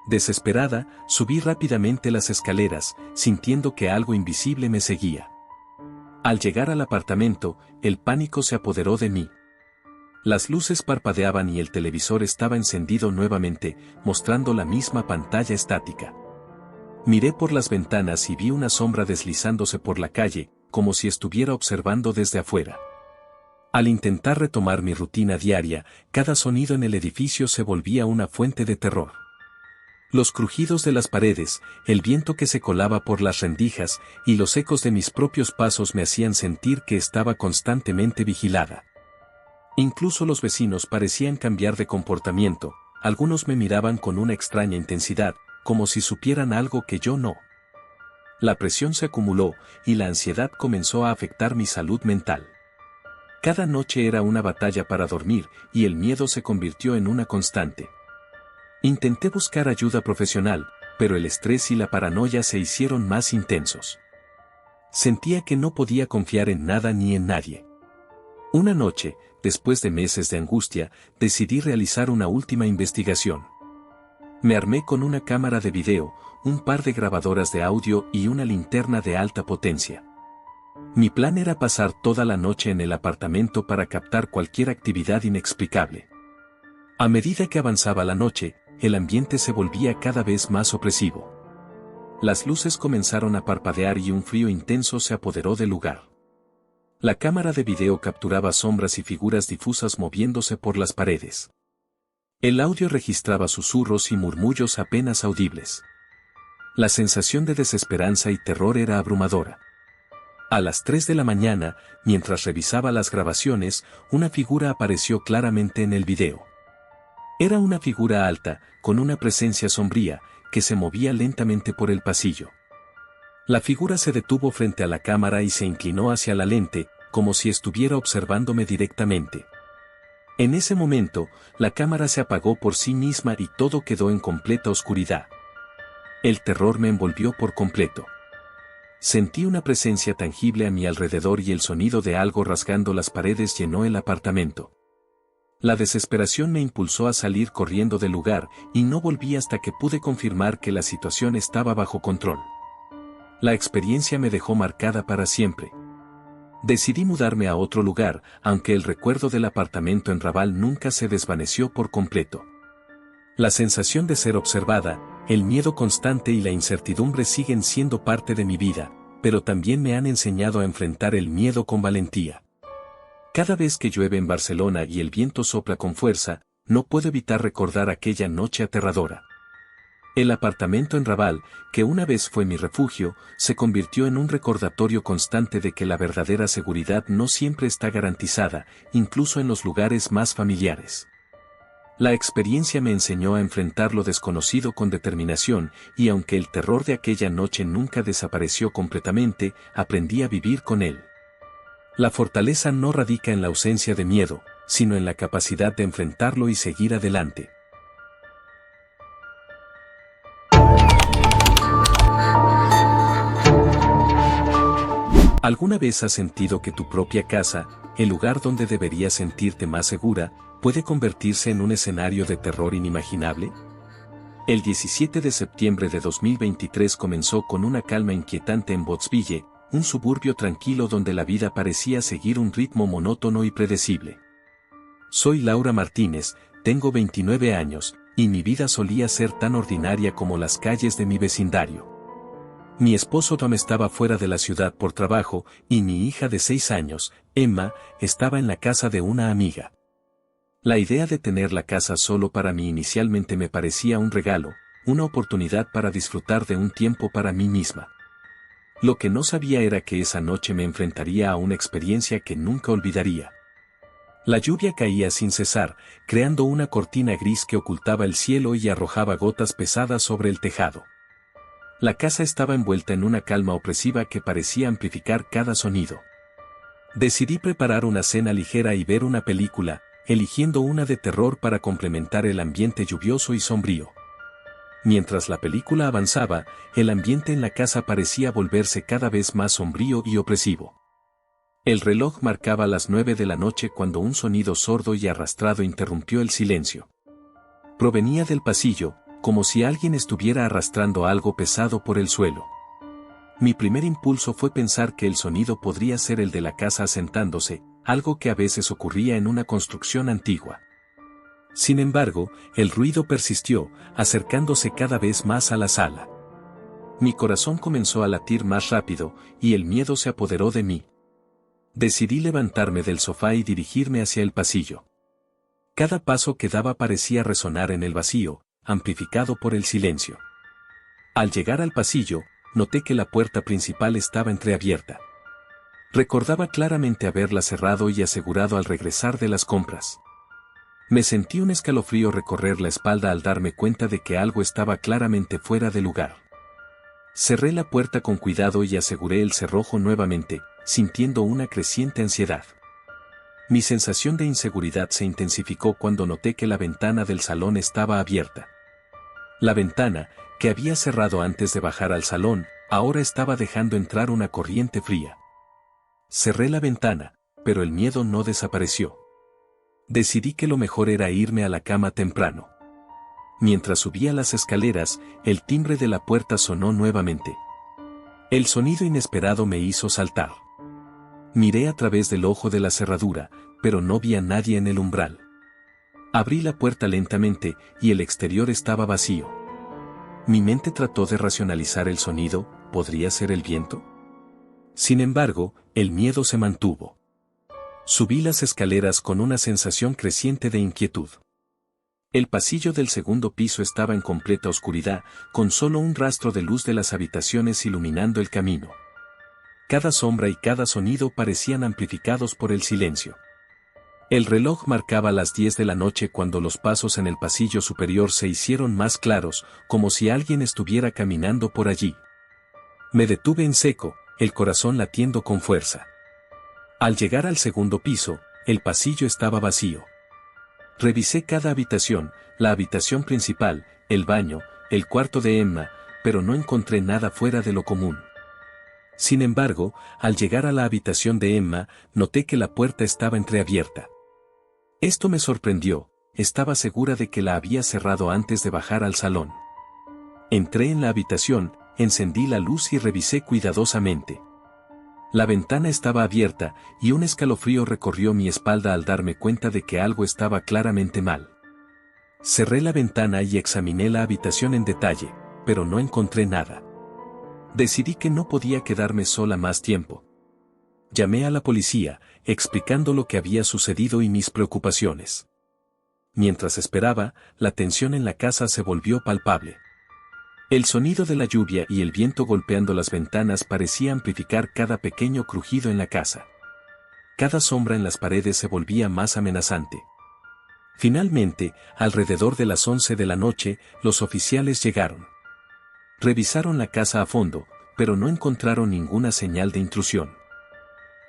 Desesperada, subí rápidamente las escaleras, sintiendo que algo invisible me seguía. Al llegar al apartamento, el pánico se apoderó de mí. Las luces parpadeaban y el televisor estaba encendido nuevamente, mostrando la misma pantalla estática. Miré por las ventanas y vi una sombra deslizándose por la calle, como si estuviera observando desde afuera. Al intentar retomar mi rutina diaria, cada sonido en el edificio se volvía una fuente de terror. Los crujidos de las paredes, el viento que se colaba por las rendijas y los ecos de mis propios pasos me hacían sentir que estaba constantemente vigilada. Incluso los vecinos parecían cambiar de comportamiento, algunos me miraban con una extraña intensidad, como si supieran algo que yo no. La presión se acumuló y la ansiedad comenzó a afectar mi salud mental. Cada noche era una batalla para dormir y el miedo se convirtió en una constante. Intenté buscar ayuda profesional, pero el estrés y la paranoia se hicieron más intensos. Sentía que no podía confiar en nada ni en nadie. Una noche, después de meses de angustia, decidí realizar una última investigación. Me armé con una cámara de video, un par de grabadoras de audio y una linterna de alta potencia. Mi plan era pasar toda la noche en el apartamento para captar cualquier actividad inexplicable. A medida que avanzaba la noche, el ambiente se volvía cada vez más opresivo. Las luces comenzaron a parpadear y un frío intenso se apoderó del lugar. La cámara de video capturaba sombras y figuras difusas moviéndose por las paredes. El audio registraba susurros y murmullos apenas audibles. La sensación de desesperanza y terror era abrumadora. A las 3 de la mañana, mientras revisaba las grabaciones, una figura apareció claramente en el video. Era una figura alta, con una presencia sombría, que se movía lentamente por el pasillo. La figura se detuvo frente a la cámara y se inclinó hacia la lente, como si estuviera observándome directamente. En ese momento, la cámara se apagó por sí misma y todo quedó en completa oscuridad. El terror me envolvió por completo. Sentí una presencia tangible a mi alrededor y el sonido de algo rasgando las paredes llenó el apartamento. La desesperación me impulsó a salir corriendo del lugar y no volví hasta que pude confirmar que la situación estaba bajo control. La experiencia me dejó marcada para siempre. Decidí mudarme a otro lugar, aunque el recuerdo del apartamento en Raval nunca se desvaneció por completo. La sensación de ser observada, el miedo constante y la incertidumbre siguen siendo parte de mi vida, pero también me han enseñado a enfrentar el miedo con valentía. Cada vez que llueve en Barcelona y el viento sopla con fuerza, no puedo evitar recordar aquella noche aterradora. El apartamento en Raval, que una vez fue mi refugio, se convirtió en un recordatorio constante de que la verdadera seguridad no siempre está garantizada, incluso en los lugares más familiares. La experiencia me enseñó a enfrentar lo desconocido con determinación, y aunque el terror de aquella noche nunca desapareció completamente, aprendí a vivir con él. La fortaleza no radica en la ausencia de miedo, sino en la capacidad de enfrentarlo y seguir adelante. ¿Alguna vez has sentido que tu propia casa, el lugar donde deberías sentirte más segura, puede convertirse en un escenario de terror inimaginable? El 17 de septiembre de 2023 comenzó con una calma inquietante en Botsville, un suburbio tranquilo donde la vida parecía seguir un ritmo monótono y predecible. Soy Laura Martínez, tengo 29 años, y mi vida solía ser tan ordinaria como las calles de mi vecindario. Mi esposo Tom estaba fuera de la ciudad por trabajo, y mi hija de 6 años, Emma, estaba en la casa de una amiga. La idea de tener la casa solo para mí inicialmente me parecía un regalo, una oportunidad para disfrutar de un tiempo para mí misma. Lo que no sabía era que esa noche me enfrentaría a una experiencia que nunca olvidaría. La lluvia caía sin cesar, creando una cortina gris que ocultaba el cielo y arrojaba gotas pesadas sobre el tejado. La casa estaba envuelta en una calma opresiva que parecía amplificar cada sonido. Decidí preparar una cena ligera y ver una película, eligiendo una de terror para complementar el ambiente lluvioso y sombrío. Mientras la película avanzaba, el ambiente en la casa parecía volverse cada vez más sombrío y opresivo. El reloj marcaba las 9 de la noche cuando un sonido sordo y arrastrado interrumpió el silencio. Provenía del pasillo, como si alguien estuviera arrastrando algo pesado por el suelo. Mi primer impulso fue pensar que el sonido podría ser el de la casa asentándose, algo que a veces ocurría en una construcción antigua. Sin embargo, el ruido persistió, acercándose cada vez más a la sala. Mi corazón comenzó a latir más rápido, y el miedo se apoderó de mí. Decidí levantarme del sofá y dirigirme hacia el pasillo. Cada paso que daba parecía resonar en el vacío, amplificado por el silencio. Al llegar al pasillo, noté que la puerta principal estaba entreabierta. Recordaba claramente haberla cerrado y asegurado al regresar de las compras. Me sentí un escalofrío recorrer la espalda al darme cuenta de que algo estaba claramente fuera de lugar. Cerré la puerta con cuidado y aseguré el cerrojo nuevamente, sintiendo una creciente ansiedad. Mi sensación de inseguridad se intensificó cuando noté que la ventana del salón estaba abierta. La ventana, que había cerrado antes de bajar al salón, ahora estaba dejando entrar una corriente fría. Cerré la ventana, pero el miedo no desapareció. Decidí que lo mejor era irme a la cama temprano. Mientras subía las escaleras, el timbre de la puerta sonó nuevamente. El sonido inesperado me hizo saltar. Miré a través del ojo de la cerradura, pero no vi a nadie en el umbral. Abrí la puerta lentamente, y el exterior estaba vacío. Mi mente trató de racionalizar el sonido, ¿podría ser el viento? Sin embargo, el miedo se mantuvo. Subí las escaleras con una sensación creciente de inquietud. El pasillo del segundo piso estaba en completa oscuridad, con solo un rastro de luz de las habitaciones iluminando el camino. Cada sombra y cada sonido parecían amplificados por el silencio. El reloj marcaba las 10 de la noche cuando los pasos en el pasillo superior se hicieron más claros, como si alguien estuviera caminando por allí. Me detuve en seco, el corazón latiendo con fuerza. Al llegar al segundo piso, el pasillo estaba vacío. Revisé cada habitación, la habitación principal, el baño, el cuarto de Emma, pero no encontré nada fuera de lo común. Sin embargo, al llegar a la habitación de Emma, noté que la puerta estaba entreabierta. Esto me sorprendió, estaba segura de que la había cerrado antes de bajar al salón. Entré en la habitación, encendí la luz y revisé cuidadosamente. La ventana estaba abierta, y un escalofrío recorrió mi espalda al darme cuenta de que algo estaba claramente mal. Cerré la ventana y examiné la habitación en detalle, pero no encontré nada. Decidí que no podía quedarme sola más tiempo. Llamé a la policía, explicando lo que había sucedido y mis preocupaciones. Mientras esperaba, la tensión en la casa se volvió palpable. El sonido de la lluvia y el viento golpeando las ventanas parecía amplificar cada pequeño crujido en la casa. Cada sombra en las paredes se volvía más amenazante. Finalmente, alrededor de las 11 de la noche, los oficiales llegaron. Revisaron la casa a fondo, pero no encontraron ninguna señal de intrusión.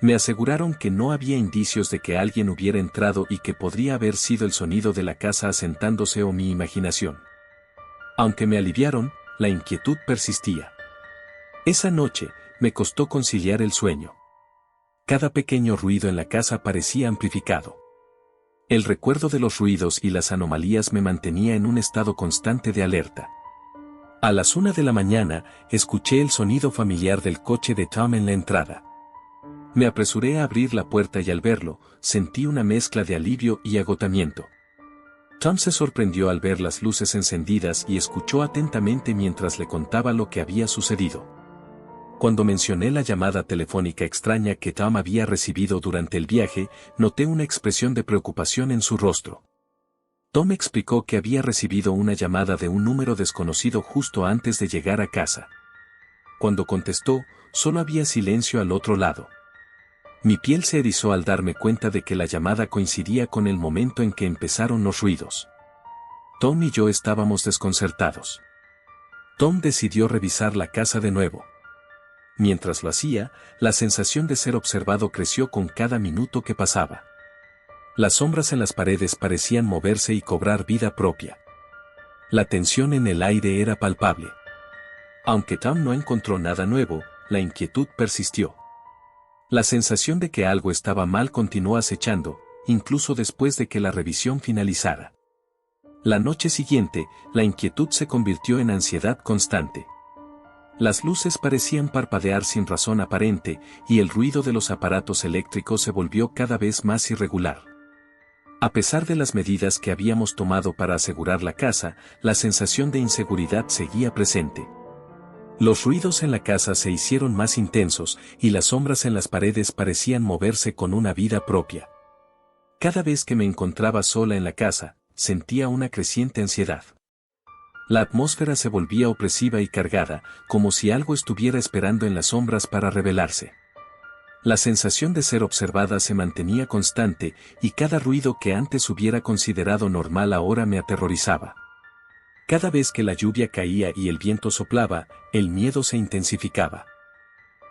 Me aseguraron que no había indicios de que alguien hubiera entrado y que podría haber sido el sonido de la casa asentándose o mi imaginación. Aunque me aliviaron, la inquietud persistía. Esa noche, me costó conciliar el sueño. Cada pequeño ruido en la casa parecía amplificado. El recuerdo de los ruidos y las anomalías me mantenía en un estado constante de alerta. A las 1 de la mañana, escuché el sonido familiar del coche de Tom en la entrada. Me apresuré a abrir la puerta y al verlo, sentí una mezcla de alivio y agotamiento. Tom se sorprendió al ver las luces encendidas y escuchó atentamente mientras le contaba lo que había sucedido. Cuando mencioné la llamada telefónica extraña que Tom había recibido durante el viaje, noté una expresión de preocupación en su rostro. Tom explicó que había recibido una llamada de un número desconocido justo antes de llegar a casa. Cuando contestó, solo había silencio al otro lado. Mi piel se erizó al darme cuenta de que la llamada coincidía con el momento en que empezaron los ruidos. Tom y yo estábamos desconcertados. Tom decidió revisar la casa de nuevo. Mientras lo hacía, la sensación de ser observado creció con cada minuto que pasaba. Las sombras en las paredes parecían moverse y cobrar vida propia. La tensión en el aire era palpable. Aunque Tom no encontró nada nuevo, la inquietud persistió. La sensación de que algo estaba mal continuó acechando, incluso después de que la revisión finalizara. La noche siguiente, la inquietud se convirtió en ansiedad constante. Las luces parecían parpadear sin razón aparente, y el ruido de los aparatos eléctricos se volvió cada vez más irregular. A pesar de las medidas que habíamos tomado para asegurar la casa, la sensación de inseguridad seguía presente. Los ruidos en la casa se hicieron más intensos, y las sombras en las paredes parecían moverse con una vida propia. Cada vez que me encontraba sola en la casa, sentía una creciente ansiedad. La atmósfera se volvía opresiva y cargada, como si algo estuviera esperando en las sombras para revelarse. La sensación de ser observada se mantenía constante, y cada ruido que antes hubiera considerado normal ahora me aterrorizaba. Cada vez que la lluvia caía y el viento soplaba, el miedo se intensificaba.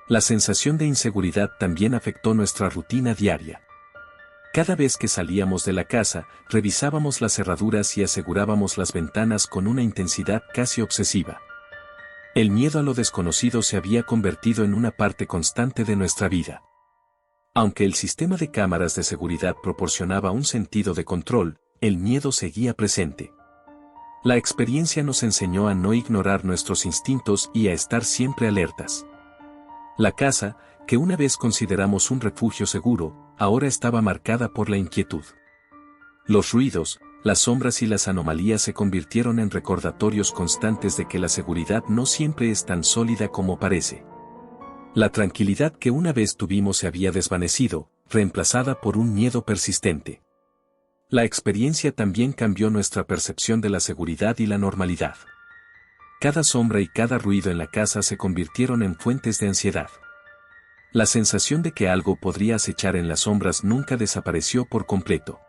La sensación de inseguridad también afectó nuestra rutina diaria. Cada vez que salíamos de la casa, revisábamos las cerraduras y asegurábamos las ventanas con una intensidad casi obsesiva. El miedo a lo desconocido se había convertido en una parte constante de nuestra vida. Aunque el sistema de cámaras de seguridad proporcionaba un sentido de control, el miedo seguía presente. La experiencia nos enseñó a no ignorar nuestros instintos y a estar siempre alertas. La casa, que una vez consideramos un refugio seguro, ahora estaba marcada por la inquietud. Los ruidos, las sombras y las anomalías se convirtieron en recordatorios constantes de que la seguridad no siempre es tan sólida como parece. La tranquilidad que una vez tuvimos se había desvanecido, reemplazada por un miedo persistente. La experiencia también cambió nuestra percepción de la seguridad y la normalidad. Cada sombra y cada ruido en la casa se convirtieron en fuentes de ansiedad. La sensación de que algo podría acechar en las sombras nunca desapareció por completo.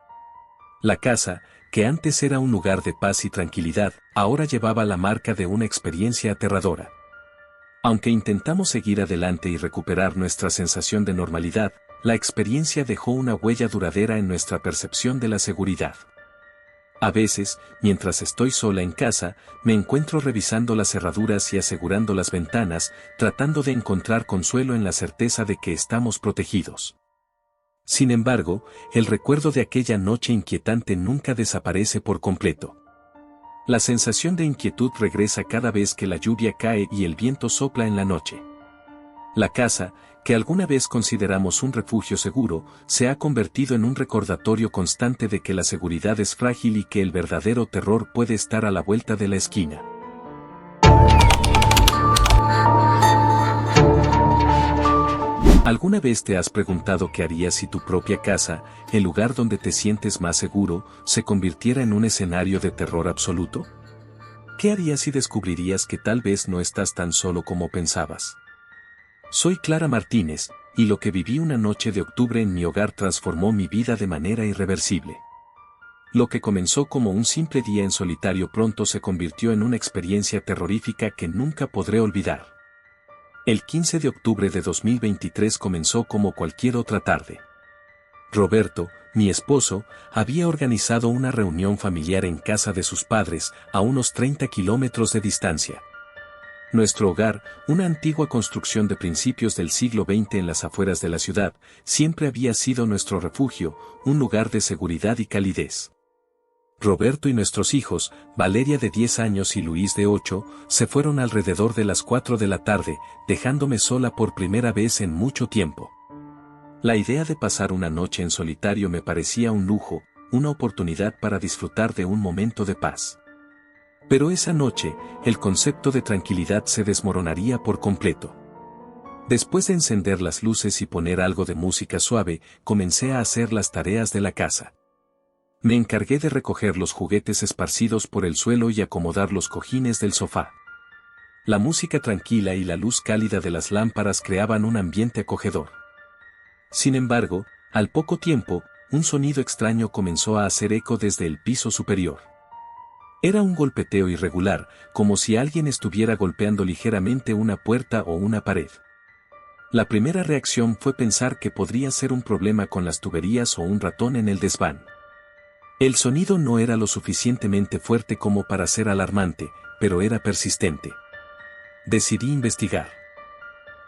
La casa, que antes era un lugar de paz y tranquilidad, ahora llevaba la marca de una experiencia aterradora. Aunque intentamos seguir adelante y recuperar nuestra sensación de normalidad, la experiencia dejó una huella duradera en nuestra percepción de la seguridad. A veces, mientras estoy sola en casa, me encuentro revisando las cerraduras y asegurando las ventanas, tratando de encontrar consuelo en la certeza de que estamos protegidos. Sin embargo, el recuerdo de aquella noche inquietante nunca desaparece por completo. La sensación de inquietud regresa cada vez que la lluvia cae y el viento sopla en la noche. La casa, que alguna vez consideramos un refugio seguro, se ha convertido en un recordatorio constante de que la seguridad es frágil y que el verdadero terror puede estar a la vuelta de la esquina. ¿Alguna vez te has preguntado qué harías si tu propia casa, el lugar donde te sientes más seguro, se convirtiera en un escenario de terror absoluto? ¿Qué harías si descubrirías que tal vez no estás tan solo como pensabas? Soy Clara Martínez, y lo que viví una noche de octubre en mi hogar transformó mi vida de manera irreversible. Lo que comenzó como un simple día en solitario pronto se convirtió en una experiencia terrorífica que nunca podré olvidar. El 15 de octubre de 2023 comenzó como cualquier otra tarde. Roberto, mi esposo, había organizado una reunión familiar en casa de sus padres, a unos 30 kilómetros de distancia. Nuestro hogar, una antigua construcción de principios del siglo XX en las afueras de la ciudad, siempre había sido nuestro refugio, un lugar de seguridad y calidez. Roberto y nuestros hijos, Valeria de 10 años y Luis de 8, se fueron alrededor de las 4 de la tarde, dejándome sola por primera vez en mucho tiempo. La idea de pasar una noche en solitario me parecía un lujo, una oportunidad para disfrutar de un momento de paz. Pero esa noche, el concepto de tranquilidad se desmoronaría por completo. Después de encender las luces y poner algo de música suave, comencé a hacer las tareas de la casa. Me encargué de recoger los juguetes esparcidos por el suelo y acomodar los cojines del sofá. La música tranquila y la luz cálida de las lámparas creaban un ambiente acogedor. Sin embargo, al poco tiempo, un sonido extraño comenzó a hacer eco desde el piso superior. Era un golpeteo irregular, como si alguien estuviera golpeando ligeramente una puerta o una pared. La primera reacción fue pensar que podría ser un problema con las tuberías o un ratón en el desván. El sonido no era lo suficientemente fuerte como para ser alarmante, pero era persistente. Decidí investigar.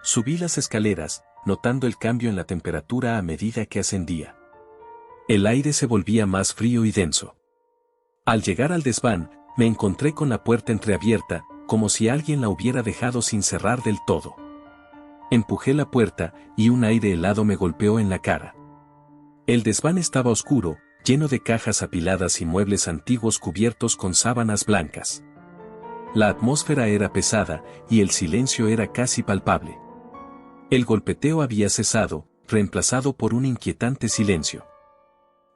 Subí las escaleras, notando el cambio en la temperatura a medida que ascendía. El aire se volvía más frío y denso. Al llegar al desván, me encontré con la puerta entreabierta, como si alguien la hubiera dejado sin cerrar del todo. Empujé la puerta, y un aire helado me golpeó en la cara. El desván estaba oscuro, lleno de cajas apiladas y muebles antiguos cubiertos con sábanas blancas. La atmósfera era pesada, y el silencio era casi palpable. El golpeteo había cesado, reemplazado por un inquietante silencio.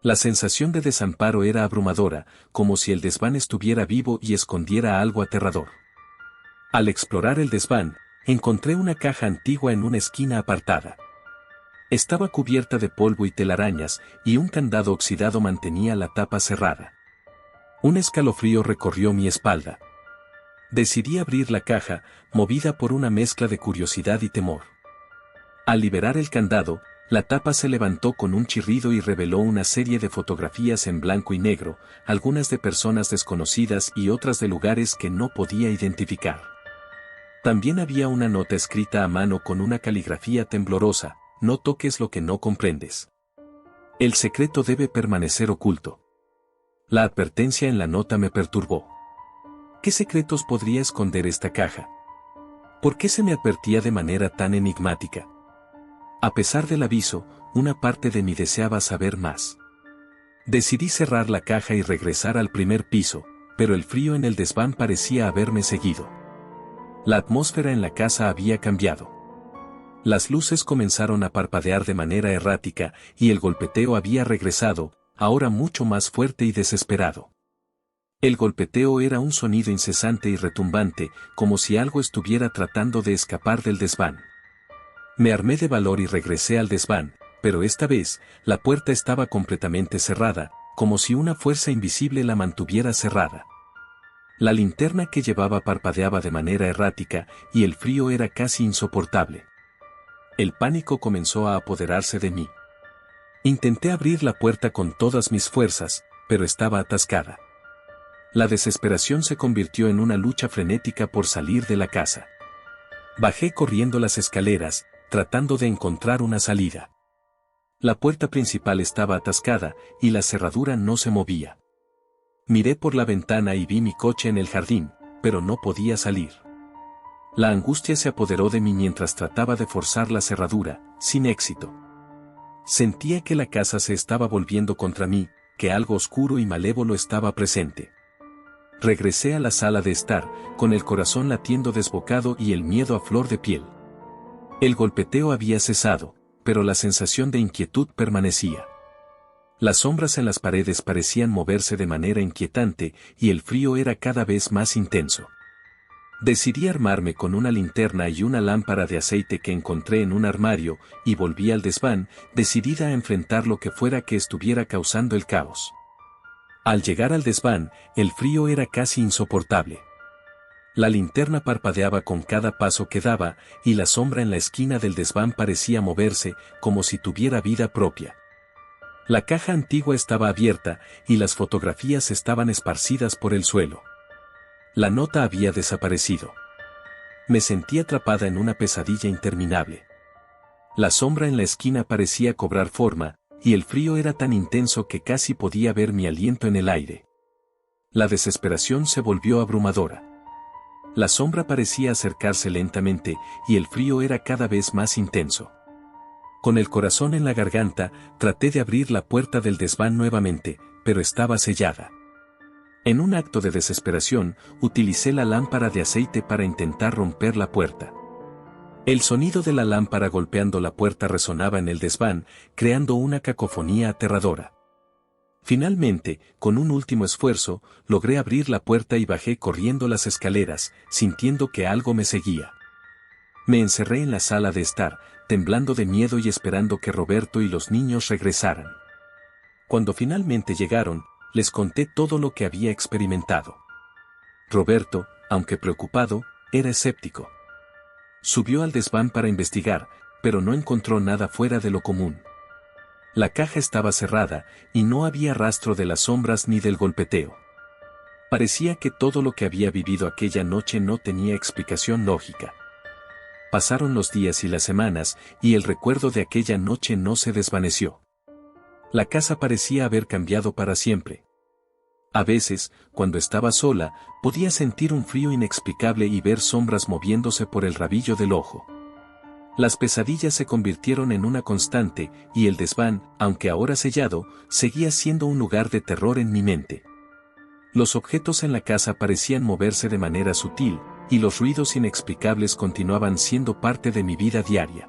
La sensación de desamparo era abrumadora, como si el desván estuviera vivo y escondiera algo aterrador. Al explorar el desván, encontré una caja antigua en una esquina apartada. Estaba cubierta de polvo y telarañas, y un candado oxidado mantenía la tapa cerrada. Un escalofrío recorrió mi espalda. Decidí abrir la caja, movida por una mezcla de curiosidad y temor. Al liberar el candado, la tapa se levantó con un chirrido y reveló una serie de fotografías en blanco y negro, algunas de personas desconocidas y otras de lugares que no podía identificar. También había una nota escrita a mano con una caligrafía temblorosa: no toques lo que no comprendes. El secreto debe permanecer oculto. La advertencia en la nota me perturbó. ¿Qué secretos podría esconder esta caja? ¿Por qué se me advertía de manera tan enigmática? A pesar del aviso, una parte de mí deseaba saber más. Decidí cerrar la caja y regresar al primer piso, pero el frío en el desván parecía haberme seguido. La atmósfera en la casa había cambiado. Las luces comenzaron a parpadear de manera errática, y el golpeteo había regresado, ahora mucho más fuerte y desesperado. El golpeteo era un sonido incesante y retumbante, como si algo estuviera tratando de escapar del desván. Me armé de valor y regresé al desván, pero esta vez, la puerta estaba completamente cerrada, como si una fuerza invisible la mantuviera cerrada. La linterna que llevaba parpadeaba de manera errática, y el frío era casi insoportable. El pánico comenzó a apoderarse de mí. Intenté abrir la puerta con todas mis fuerzas, pero estaba atascada. La desesperación se convirtió en una lucha frenética por salir de la casa. Bajé corriendo las escaleras, tratando de encontrar una salida. La puerta principal estaba atascada, y la cerradura no se movía. Miré por la ventana y vi mi coche en el jardín, pero no podía salir. La angustia se apoderó de mí mientras trataba de forzar la cerradura, sin éxito. Sentía que la casa se estaba volviendo contra mí, que algo oscuro y malévolo estaba presente. Regresé a la sala de estar, con el corazón latiendo desbocado y el miedo a flor de piel. El golpeteo había cesado, pero la sensación de inquietud permanecía. Las sombras en las paredes parecían moverse de manera inquietante, y el frío era cada vez más intenso. Decidí armarme con una linterna y una lámpara de aceite que encontré en un armario, y volví al desván, decidida a enfrentar lo que fuera que estuviera causando el caos. Al llegar al desván, el frío era casi insoportable. La linterna parpadeaba con cada paso que daba, y la sombra en la esquina del desván parecía moverse, como si tuviera vida propia. La caja antigua estaba abierta, y las fotografías estaban esparcidas por el suelo. La nota había desaparecido. Me sentí atrapada en una pesadilla interminable. La sombra en la esquina parecía cobrar forma, y el frío era tan intenso que casi podía ver mi aliento en el aire. La desesperación se volvió abrumadora. La sombra parecía acercarse lentamente, y el frío era cada vez más intenso. Con el corazón en la garganta, traté de abrir la puerta del desván nuevamente, pero estaba sellada. En un acto de desesperación, utilicé la lámpara de aceite para intentar romper la puerta. El sonido de la lámpara golpeando la puerta resonaba en el desván, creando una cacofonía aterradora. Finalmente, con un último esfuerzo, logré abrir la puerta y bajé corriendo las escaleras, sintiendo que algo me seguía. Me encerré en la sala de estar, temblando de miedo y esperando que Roberto y los niños regresaran. Cuando finalmente llegaron, les conté todo lo que había experimentado. Roberto, aunque preocupado, era escéptico. Subió al desván para investigar, pero no encontró nada fuera de lo común. La caja estaba cerrada, y no había rastro de las sombras ni del golpeteo. Parecía que todo lo que había vivido aquella noche no tenía explicación lógica. Pasaron los días y las semanas, y el recuerdo de aquella noche no se desvaneció. La casa parecía haber cambiado para siempre. A veces, cuando estaba sola, podía sentir un frío inexplicable y ver sombras moviéndose por el rabillo del ojo. Las pesadillas se convirtieron en una constante, y el desván, aunque ahora sellado, seguía siendo un lugar de terror en mi mente. Los objetos en la casa parecían moverse de manera sutil, y los ruidos inexplicables continuaban siendo parte de mi vida diaria.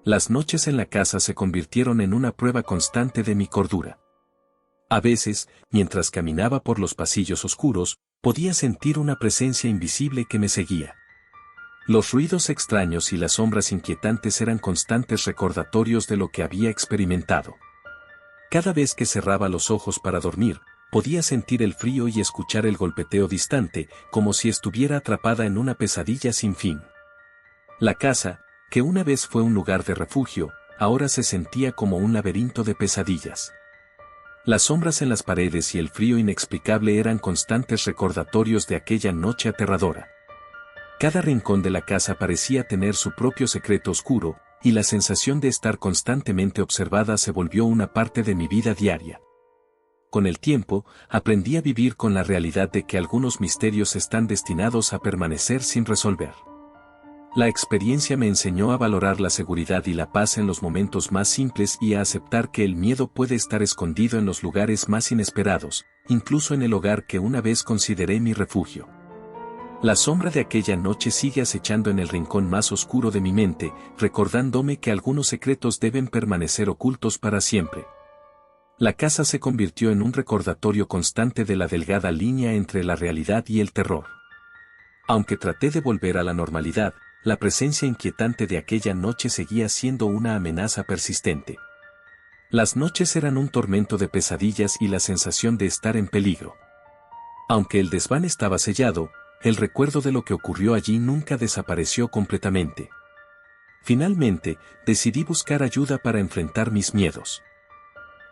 Las noches en la casa se convirtieron en una prueba constante de mi cordura. A veces, mientras caminaba por los pasillos oscuros, podía sentir una presencia invisible que me seguía. Los ruidos extraños y las sombras inquietantes eran constantes recordatorios de lo que había experimentado. Cada vez que cerraba los ojos para dormir, podía sentir el frío y escuchar el golpeteo distante, como si estuviera atrapada en una pesadilla sin fin. La casa, que una vez fue un lugar de refugio, ahora se sentía como un laberinto de pesadillas. Las sombras en las paredes y el frío inexplicable eran constantes recordatorios de aquella noche aterradora. Cada rincón de la casa parecía tener su propio secreto oscuro, y la sensación de estar constantemente observada se volvió una parte de mi vida diaria. Con el tiempo, aprendí a vivir con la realidad de que algunos misterios están destinados a permanecer sin resolver. La experiencia me enseñó a valorar la seguridad y la paz en los momentos más simples y a aceptar que el miedo puede estar escondido en los lugares más inesperados, incluso en el hogar que una vez consideré mi refugio. La sombra de aquella noche sigue acechando en el rincón más oscuro de mi mente, recordándome que algunos secretos deben permanecer ocultos para siempre. La casa se convirtió en un recordatorio constante de la delgada línea entre la realidad y el terror. Aunque traté de volver a la normalidad, la presencia inquietante de aquella noche seguía siendo una amenaza persistente. Las noches eran un tormento de pesadillas y la sensación de estar en peligro. Aunque el desván estaba sellado, el recuerdo de lo que ocurrió allí nunca desapareció completamente. Finalmente, decidí buscar ayuda para enfrentar mis miedos.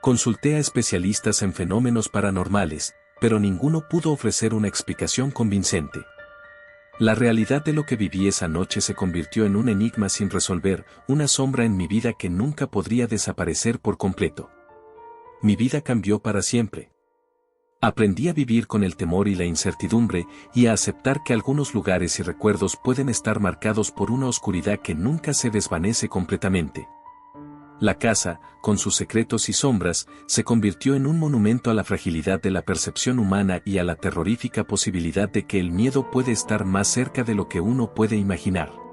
Consulté a especialistas en fenómenos paranormales, pero ninguno pudo ofrecer una explicación convincente. La realidad de lo que viví esa noche se convirtió en un enigma sin resolver, una sombra en mi vida que nunca podría desaparecer por completo. Mi vida cambió para siempre. Aprendí a vivir con el temor y la incertidumbre, y a aceptar que algunos lugares y recuerdos pueden estar marcados por una oscuridad que nunca se desvanece completamente. La casa, con sus secretos y sombras, se convirtió en un monumento a la fragilidad de la percepción humana y a la terrorífica posibilidad de que el miedo puede estar más cerca de lo que uno puede imaginar.